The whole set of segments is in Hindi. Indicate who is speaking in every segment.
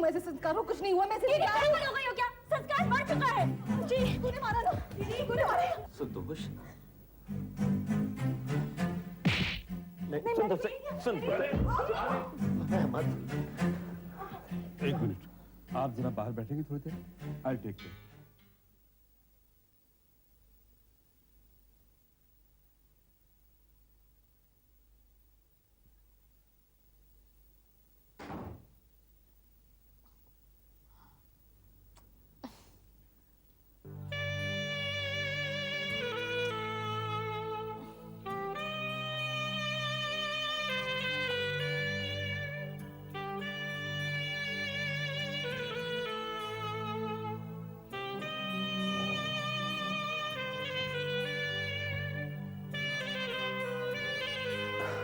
Speaker 1: ऐसे संस्कार हो, कुछ नहीं हुआ। मैं सिर्फ
Speaker 2: पागल हो गई हो क्या? संस्कार मर चुका है।
Speaker 1: जी तूने मारा ना, तूने मारा।
Speaker 3: संतोष नहीं, सुन मत।
Speaker 4: एक मिनट, आप जरा बाहर बैठेंगे थोड़ी देर? I take care.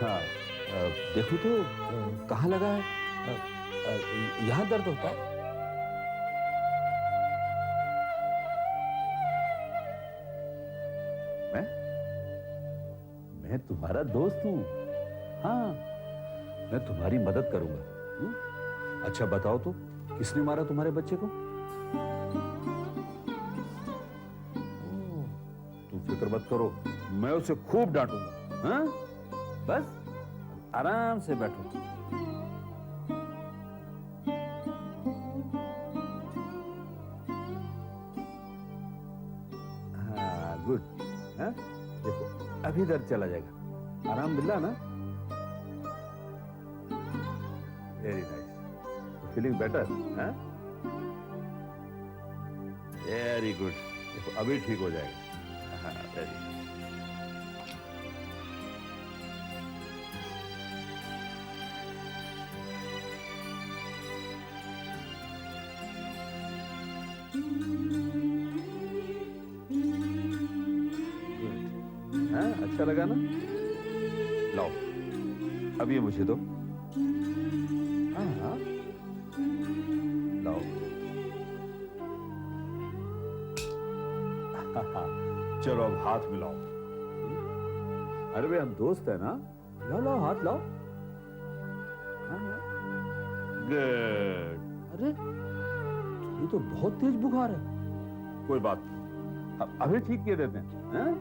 Speaker 3: हाँ, देखो तो कहाँ लगा है? यहाँ दर्द होता है? मैं तुम्हारा दोस्त हूँ। हाँ, मैं तुम्हारी मदद करूंगा। अच्छा बताओ तो, किसने मारा तुम्हारे बच्चे को? तुम फिक्र मत करो, मैं उसे खूब डांटूंगा। हाँ, बस आराम से बैठो। हाँ, गुड। हाँ, देखो अभी दर्द चला जाएगा। आराम मिला ना? Very nice. Feeling better? हाँ, वेरी गुड। देखो अभी ठीक हो जाएगा। हाँ, वेरी गुड। हाँ, अच्छा लगा ना? लाओ, अब ये मुझे दो। हाँ हाँ, लाओ। चलो अब हाथ मिलाओ। अरे भाई हम दोस्त है ना? लाओ लाओ, हाथ लाओ। गुड। अरे ये तो बहुत तेज बुखार है। कोई बात नहीं, अभी ठीक किए देते हैं। हाँ?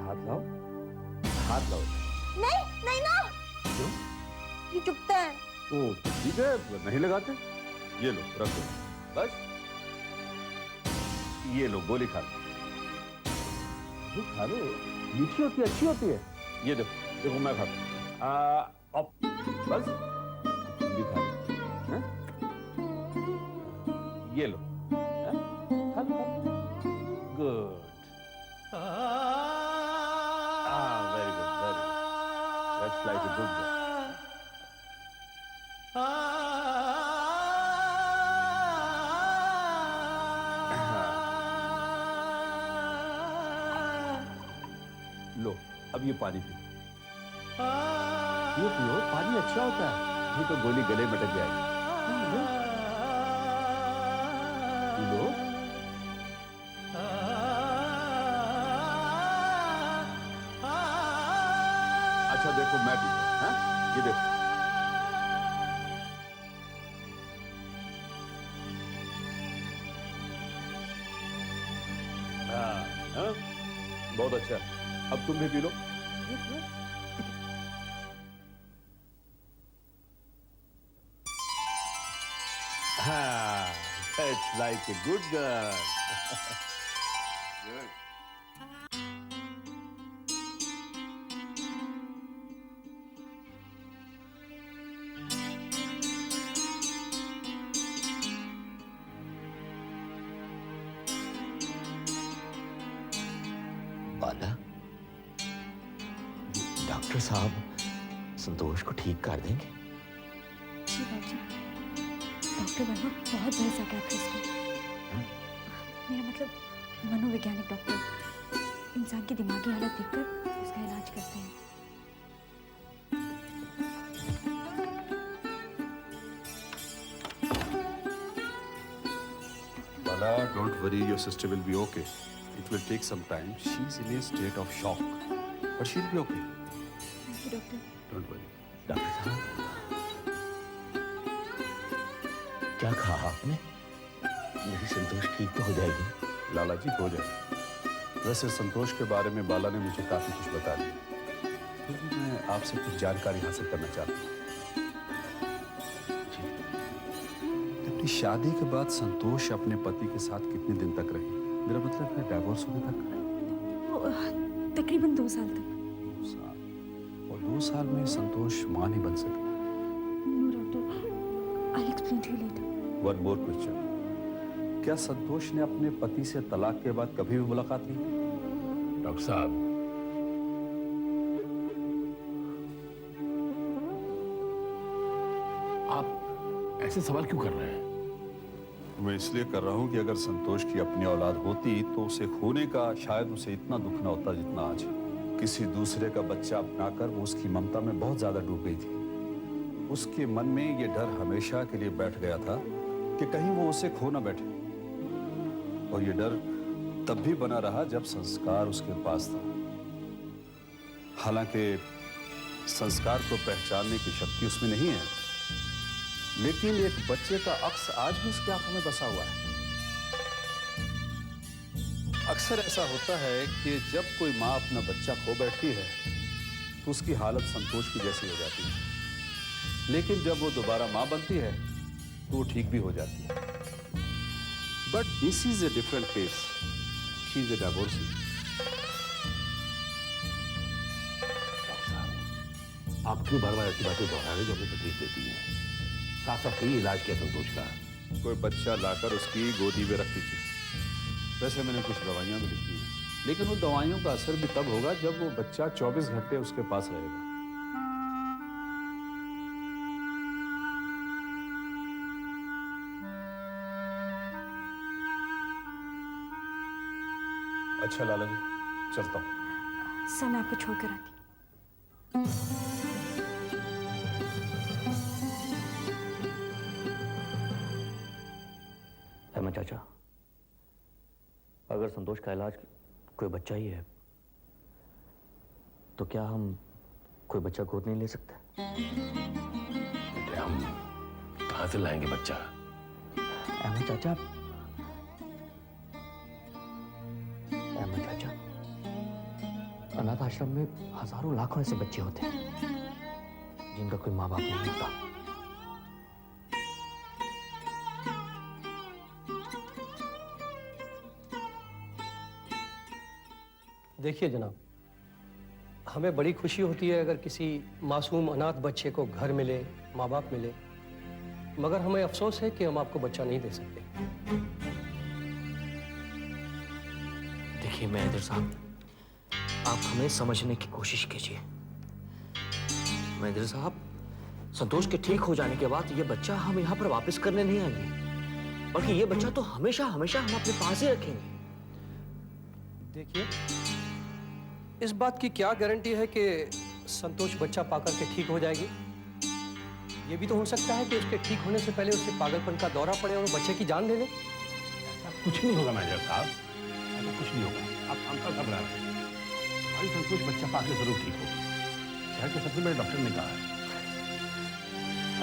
Speaker 3: हाथ लाओ, हाथ लाओ।
Speaker 2: नहीं नहीं ना,
Speaker 3: क्यों?
Speaker 2: ये चुभता है।
Speaker 3: ओ ठीक है, नहीं लगाते। ये लो, रखो। बस ये लो, गोली खा लो। खा लो, मीठी होती है, अच्छी होती है। ये देखो, देखो मैं खाता हूँ। अब बस भी खा लो। हाँ? ये लो। हाँ? खा लो, खा लो। Good. Very good, very good. That's like a good girl. लो, अब ये पानी पियो। पियो, पानी अच्छा होता है, नहीं तो गोली गले में अटक जाएगी। P low. अच्छा देखो मैं पीता हूं। हाँ? ये देखो। हाँ, हाँ? बहुत अच्छा। अब तुम भी पी लो। हाँ, that's like a good girl. Good.
Speaker 5: Bala, doctor साहब संतोष को ठीक कर देंगे?
Speaker 2: जी डॉक्टर, डॉक्टर वर्मा बहुत बड़े साइकियाट्रिस्ट हैं। मेरा मतलब मनोवैज्ञानिक डॉक्टर इंसान की दिमागी हालत देखकर उसका इलाज करते हैं।
Speaker 4: Lala, don't worry, your sister will be okay. It will take some time. She's in a state of shock, but she'll be okay.
Speaker 2: Thank you doctor.
Speaker 4: Don't worry.
Speaker 5: Doctor साहब, क्या कहा आपने? मेरी संतोष ठीक तो हो जाएगी?
Speaker 4: लाला जी हो जाए। वैसे संतोष के बारे में बाला ने मुझे काफी कुछ बता दिया, फिर भी मैं आपसे कुछ जानकारी हासिल करना चाहता हूँ। अपनी शादी के बाद संतोष अपने पति के साथ कितने दिन तक रही? मेरा मतलब है डाइवोर्स होने तक।
Speaker 2: तकरीबन 2 साल तक।
Speaker 4: 2 साल। और 2 साल में संतोष मां नहीं बन सकी।
Speaker 2: No doctor, I explain to you later.
Speaker 4: One more question, क्या संतोष ने अपने पति से तलाक के बाद कभी भी मुलाकात नहीं की?
Speaker 3: डॉक्टर साहब, आप ऐसे सवाल क्यों कर रहे हैं?
Speaker 4: मैं इसलिए कर रहा हूं कि अगर संतोष की अपनी औलाद होती तो उसे खोने का शायद उसे इतना दुख न होता जितना आज है। किसी दूसरे का बच्चा अपनाकर वो उसकी ममता में बहुत ज्यादा डूब गई थी। उसके मन में ये डर हमेशा के लिए बैठ गया था कि कहीं वो उसे खो न बैठे, और ये डर तब भी बना रहा जब संस्कार उसके पास था। हालांकि संस्कार को पहचानने की शक्ति उसमें नहीं है, लेकिन एक बच्चे का अक्स आज भी उसकी आंखों में बसा हुआ है। अक्सर ऐसा होता है कि जब कोई माँ अपना बच्चा खो बैठती है तो उसकी हालत संतोष की जैसी हो जाती है, लेकिन जब वो दोबारा माँ बनती है तो वो ठीक भी हो जाती है। But this is a different case. She is a divorcee.
Speaker 3: आप क्यों बार बार ऐसी बातें दोहरा रहे जो हमें तकलीफ देती हैं? साफ साफ कहिए, इलाज क्या संतोष का?
Speaker 4: कोई बच्चा लाकर उसकी गोदी में रख दीजिए। वैसे मैंने कुछ दवाइयां भी लिखी हैं, लेकिन उन दवाइयों का असर भी तब होगा जब वो बच्चा 24 घंटे उसके पास रहेगा। अच्छा लाला जी, चलता हूं।
Speaker 2: सर मैं आपको छोड़कर आती।
Speaker 5: अहमद चाचा, अगर संतोष का इलाज कोई बच्चा ही है तो क्या हम कोई बच्चा गोद नहीं ले सकते?
Speaker 3: बेटे, हम कहां से लाएंगे बच्चा?
Speaker 5: अहमद चाचा, अनाथ आश्रम में हजारों लाखों ऐसे बच्चे होते हैं जिनका कोई माँ बाप नहीं होता।
Speaker 6: देखिए जनाब, हमें बड़ी खुशी होती है अगर किसी मासूम अनाथ बच्चे को घर मिले, माँ बाप मिले, मगर हमें अफसोस है कि हम आपको बच्चा नहीं दे सकते।
Speaker 5: देखिए महेंद्र साहब, आप हमें समझने की कोशिश कीजिए। महेंद्र साहब, संतोष के ठीक हो जाने के बाद ये बच्चा हम यहाँ पर वापस करने नहीं आएंगे, बल्कि ये बच्चा तो हमेशा हमेशा हम अपने पास ही रखेंगे।
Speaker 6: देखिए, इस बात की क्या गारंटी है कि संतोष बच्चा पाकर के ठीक हो जाएगी? ये भी तो हो सकता है कि उसके ठीक होने से पहले उसे पागलपन का दौरा पड़े और वो बच्चे की जान ले ले।
Speaker 3: कुछ नहीं होगा मैनेजर साहब, ऐसा कुछ नहीं होगा। आप हमका घबरा रहे हैं। हमारी संतोष बच्चा पाकर जरूर ठीक हो। शहर के सबसे बड़े डॉक्टर ने कहा है।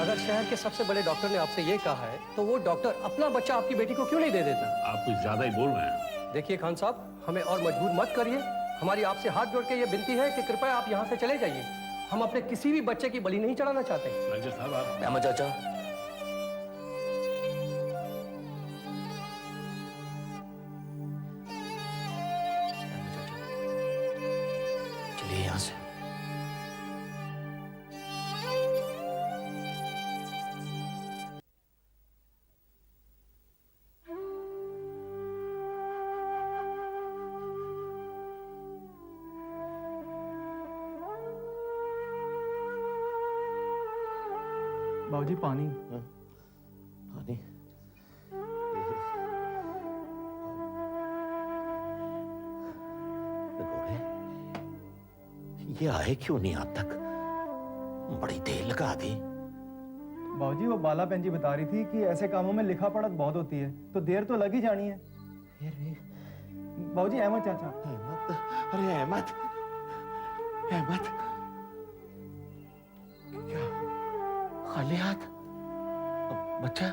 Speaker 6: अगर शहर के सबसे बड़े डॉक्टर ने आपसे ये कहा है तो वो डॉक्टर अपना बच्चा आपकी बेटी को क्यों नहीं दे देता?
Speaker 3: आप कुछ ज्यादा ही बोल रहे हैं।
Speaker 6: देखिए खान साहब, हमें और मजबूर मत करिए। हमारी आपसे हाथ जोड़ के ये विनती है कि कृपया आप यहाँ से चले जाइए। हम अपने किसी भी बच्चे की बलि नहीं चढ़ाना चाहते।
Speaker 3: मैनेजर साहब, आप
Speaker 5: अहमद चाचा, चलिए यहाँ से।
Speaker 7: बाबूजी पानी।
Speaker 5: पानी? घोड़े, ये आए क्यों नहीं आज तक? बड़ी देर लगा दी।
Speaker 7: बाबूजी वो बाला बहन जी बता रही थी कि ऐसे कामों में लिखा पढ़त बहुत होती है, तो देर तो लग ही जानी है। बाबूजी अहमद चाचा।
Speaker 5: अहमद, अरे अहमद, अहमद, क्या खाली हाथ बच्चा?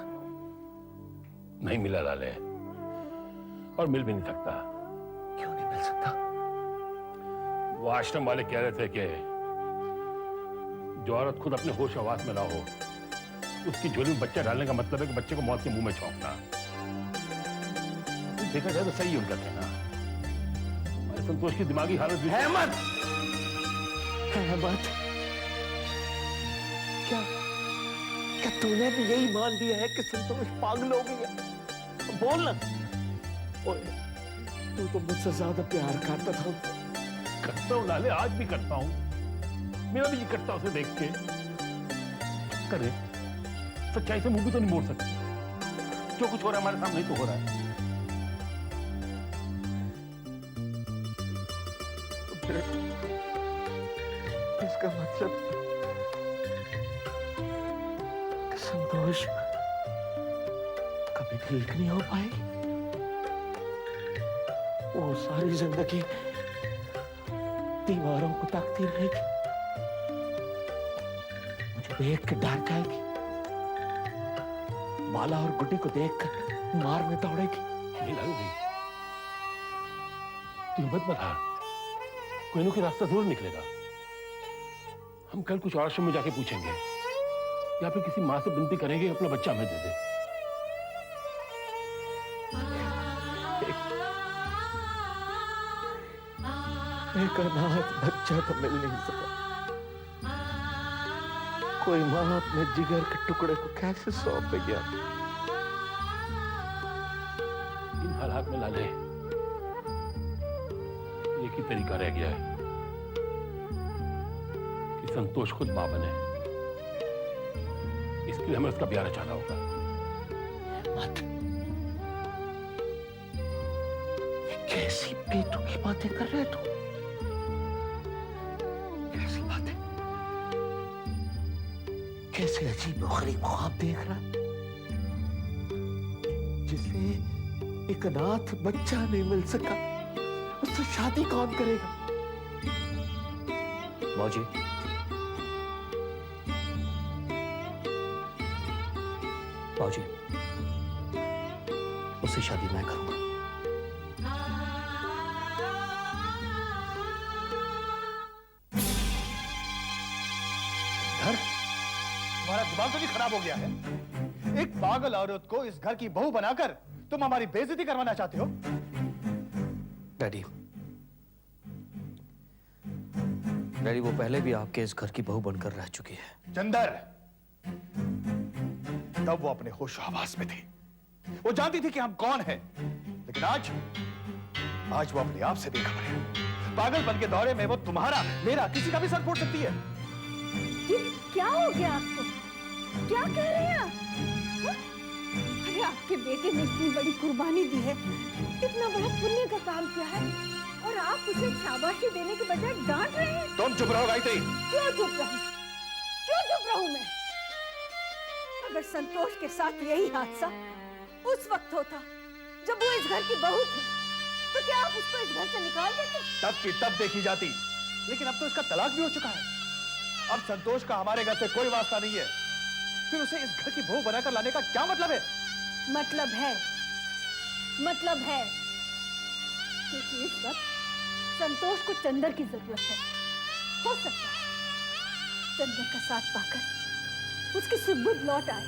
Speaker 3: नहीं मिला लाले, और मिल भी नहीं सकता।
Speaker 5: क्यों नहीं मिल सकता?
Speaker 3: वो आश्रम वाले कह रहे थे कि जो औरत खुद अपने होश आवास में ना हो, उसकी झोली में बच्चा डालने का मतलब है कि बच्चे को मौत के मुंह में छौंकना। देखा जाए तो सही है उनका कहना। हमारे संतोष की दिमागी हालत भी
Speaker 5: अहमद, अहमद, क्या क्या तूने भी यही मान लिया है कि संतोष पागल हो गई है? बोल ना। ओए, तू तो मुझसे ज्यादा प्यार करता था।
Speaker 3: करता हूँ लाले, आज भी करता हूँ। मेरा भी जी करता उसे देख के। करे सच्चाई से मुंह भी तो नहीं मोड़ सकती। जो कुछ हो रहा है हमारे सामने ही तो हो रहा है।
Speaker 5: तो फिर इसका मतलब कि संतोष कभी ठीक नहीं हो पाएगी। वो सारी जिंदगी दीवारों को ताकती रहेगी, मुझे देख के डर जाएगी, बाला और गुड्डी को देखकर मारने दौड़ेगी।
Speaker 3: नहीं लगेगी, तू हिम्मत मत हार, कोई ना कोई रास्ता जरूर निकलेगा। हम कल कुछ और आश्रम में जाके पूछेंगे, या फिर किसी माँ से विनती करेंगे अपना बच्चा हमें दे दे।
Speaker 5: एक अनाथ बच्चा तो मिल नहीं सका। कोई माँ अपने जिगर के टुकड़े को कैसे सौंपेगी?
Speaker 3: इन हालात में लाले एक ही तरीका रह गया है कि संतोष खुद मां बने। इसके लिए हमें उसका प्यार चाहना होगा।
Speaker 5: मत, ये कैसी बेतुकी बातें कर रहे हो? कैसी बातें? कैसे अजीब और गरीब ख्वाब देख रहा है, जिसे एक अनाथ बच्चा नहीं मिल सका, उससे शादी कौन करेगा? मौजी, मौजी, उससे शादी मैं करूंगा।
Speaker 7: घर तुम्हारा दिमाग तो नहीं खराब हो गया है? एक पागल औरत को इस घर की बहू बनाकर तुम हमारी बेइज्जती करवाना चाहते हो?
Speaker 5: डैडी, डैडी, वो पहले भी आपके इस घर की बहू बनकर रह चुकी है।
Speaker 7: चंदर, तब वो अपने होश आवास में थी, वो जानती थी कि हम कौन हैं, लेकिन आज वो अपने आप से बेखबर है। पागलपन के दौरे में वो तुम्हारा, मेरा, किसी का भी सर फोड़ सकती है।
Speaker 1: ये क्या हो गया आपको? क्या कह रहे हैं आप? हाँ? अरे आपके बेटे ने इतनी बड़ी कुर्बानी दी है, इतना बड़ा पुण्य का काम किया है, और आप उसे शाबाशी देने के बजाय डांट रहे हैं।
Speaker 7: तुम चुप रहो गायत्री।
Speaker 1: क्यों चुप रहूं? क्यों चुप रहूं मैं? अगर संतोष के साथ यही हादसा उस वक्त होता जब वो इस घर की बहू थी, तो क्या आप उसको इस घर से निकाल देते?
Speaker 7: तब की तब देखी जाती, लेकिन अब तो इसका तलाक भी हो चुका है। अब संतोष का हमारे घर से कोई वास्ता नहीं है, फिर उसे इस घर की बहू बनाकर लाने का क्या मतलब है?
Speaker 1: मतलब है क्योंकि इस वक्त संतोष को चंदर की जरूरत है। हो सकता है चंदर का साथ पाकर उसकी सुध-बुध लौट आए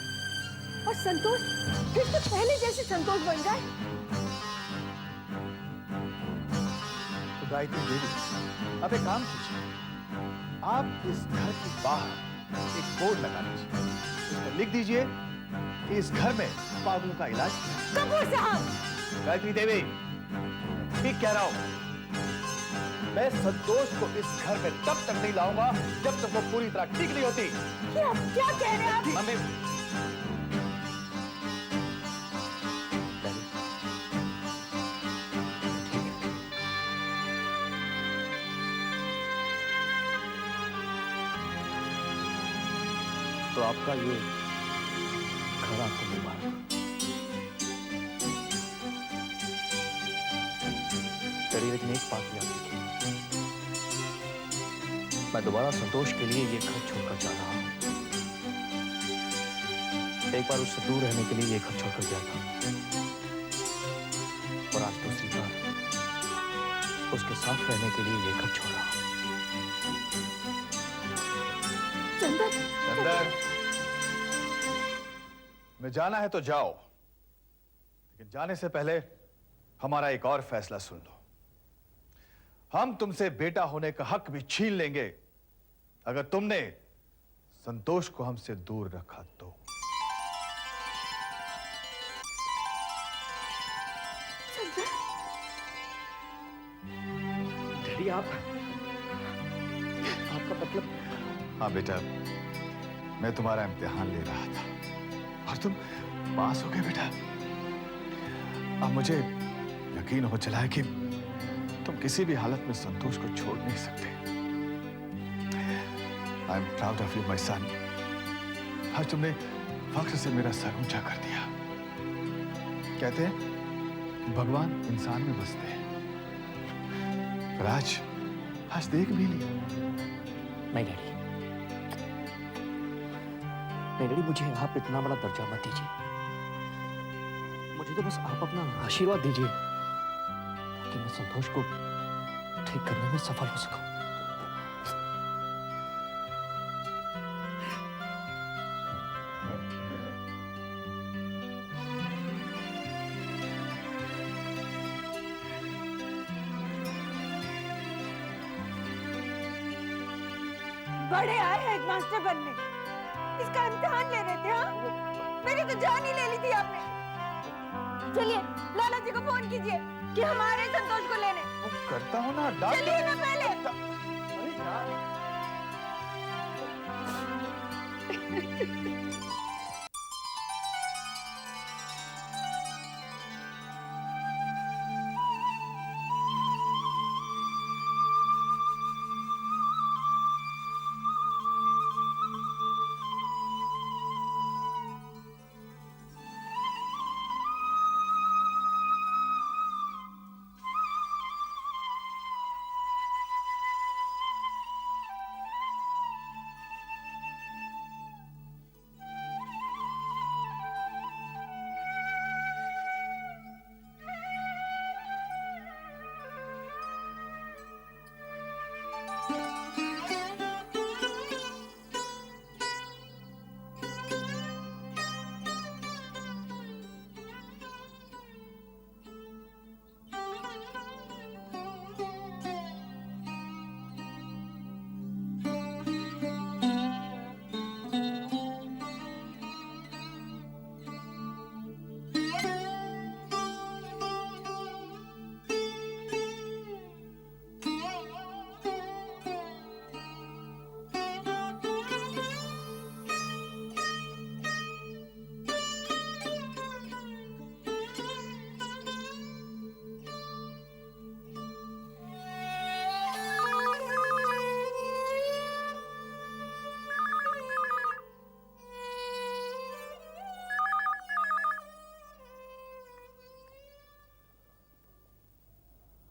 Speaker 1: और संतोष फिर से पहले जैसे संतोष बन जाए।
Speaker 7: तो गायत्री देवी, अब एक काम कीजिए, आप इस घर के बाहर एक बोर्ड लगा दीजिए, उस पर लिख दीजिए कि इस घर में पागलों का इलाज।
Speaker 1: कपूर साहब,
Speaker 7: गायत्री देवी, ठीक कह रहा हूं, मैं संतोष को इस घर में तब तक नहीं लाऊंगा जब तक वो पूरी तरह ठीक नहीं होती।
Speaker 1: ये आप क्या कह रहे हैं आप?
Speaker 7: मम्मी,
Speaker 5: तो आपका ये एक बात याद रखिए, मैं दोबारा संतोष के लिए ये घर छोड़कर जा रहा हूं। एक बार उससे दूर रहने के लिए ये घर छोड़कर गया था, और आज दूसरी बार उसके साथ रहने के लिए ये घर छोड़ रहा हूं।
Speaker 1: चंदन,
Speaker 7: चंदन, मैं जाना है तो जाओ, लेकिन जाने से पहले हमारा एक और फैसला सुन लो। हम तुमसे बेटा होने का हक भी छीन लेंगे अगर तुमने संतोष को हमसे दूर रखा तो।
Speaker 5: डैडी, आपका मतलब?
Speaker 7: हाँ बेटा, मैं तुम्हारा इम्तिहान ले रहा था और तुम पास हो गए बेटा। अब मुझे यकीन हो चला है कि तुम किसी भी हालत में संतोष को छोड़ नहीं सकते। I am proud of you my son. आज तुमने फख्र से मेरा सर ऊंचा कर दिया। कहते हैं भगवान इंसान में बसते हैं, पर आज देख भी लिया।
Speaker 5: नहीं डैडी, मुझे आप इतना बड़ा दर्जा मत दीजिए। मुझे तो बस आप अपना आशीर्वाद दीजिए ताकि मैं संतोष को ठीक करने में सफल हो सकूं।
Speaker 1: बड़े आए हैं हेडमास्टर बनने, इसका इम्तिहान ले रहे थे। हाँ, मेरी तो जान ही ले ली थी आपने। चलिए लाला जी को फोन कीजिए कि हमारे संतोष को लेने।
Speaker 7: करता हूं ना, डांट।
Speaker 1: चलिए ना पहले।
Speaker 7: अरे यार।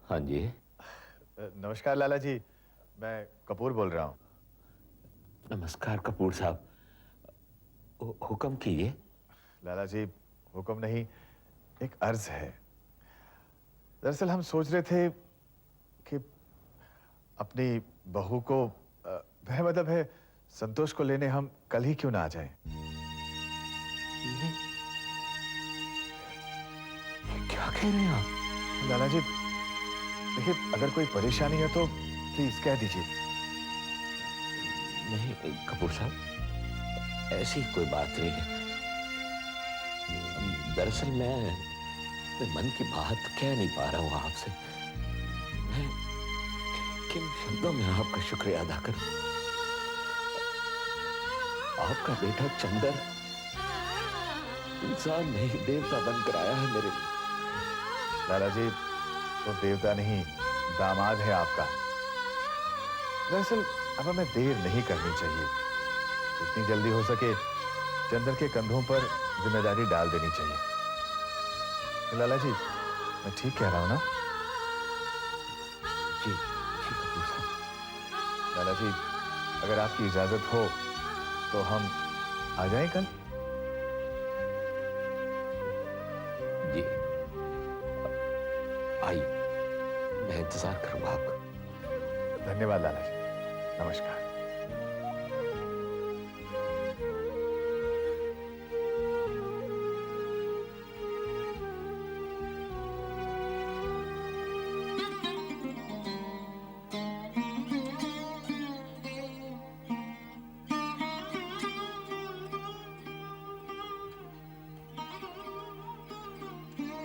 Speaker 5: हाँ जी।
Speaker 7: नमस्कार लाला जी, मैं कपूर बोल रहा हूँ।
Speaker 5: नमस्कार कपूर साहब, हुक्म कीजिए।
Speaker 7: लाला जी, हुक्म नहीं, एक अर्ज है। दरअसल हम सोच रहे थे कि अपनी बहू को वह मतलब है संतोष को लेने हम कल ही क्यों ना आ जाएं?
Speaker 5: क्या कह रहे हैं आप?
Speaker 7: लाला जी देखिए, अगर कोई परेशानी है तो प्लीज कह दीजिए।
Speaker 5: नहीं कपूर साहब, ऐसी कोई बात नहीं है। दरअसल मैं मन की बात कह नहीं पा रहा हूँ आपसे। मैं किन शब्दों में आपका शुक्रिया अदा करूं? आपका बेटा चंदन इंसान नहीं देवता बनकर आया है मेरे लिए।
Speaker 7: लाला जी, वो देवता नहीं दामाद है आपका। दरअसल अब हमें देर नहीं करनी चाहिए, जितनी जल्दी हो सके चंदन के कंधों पर जिम्मेदारी डाल देनी चाहिए। लाला जी, मैं ठीक कह रहा हूं ना?
Speaker 5: जी कपूर साहब।
Speaker 7: लाला जी, अगर आपकी इजाजत हो तो हम आ जाएं कल?
Speaker 5: जी आइए, मैं इंतजार करूंगा आपका।
Speaker 7: धन्यवाद लाला जी, नमस्कार।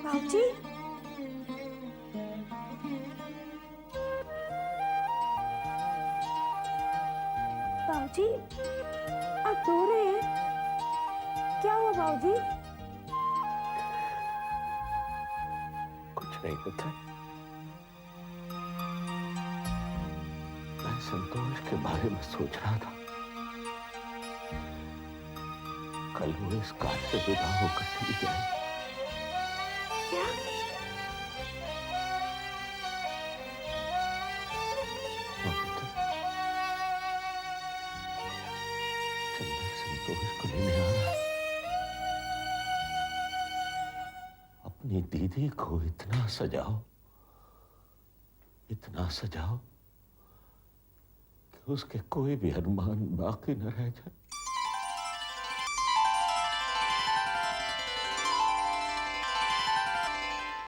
Speaker 1: बाबूजी, बाबूजी, आप रो रहे हैं? क्या हुआ बाबूजी?
Speaker 5: कुछ नहीं होता। मैं संतोष के बारे में सोच रहा था। कल वो इस कार से विदा होकर चली जाएगी।
Speaker 1: क्या?
Speaker 5: ममता, चंदन संतोष को लेने आ रहा है। अपनी दीदी को इतना सजाओ कि उसके कोई भी अरमान बाकी न रह जाए।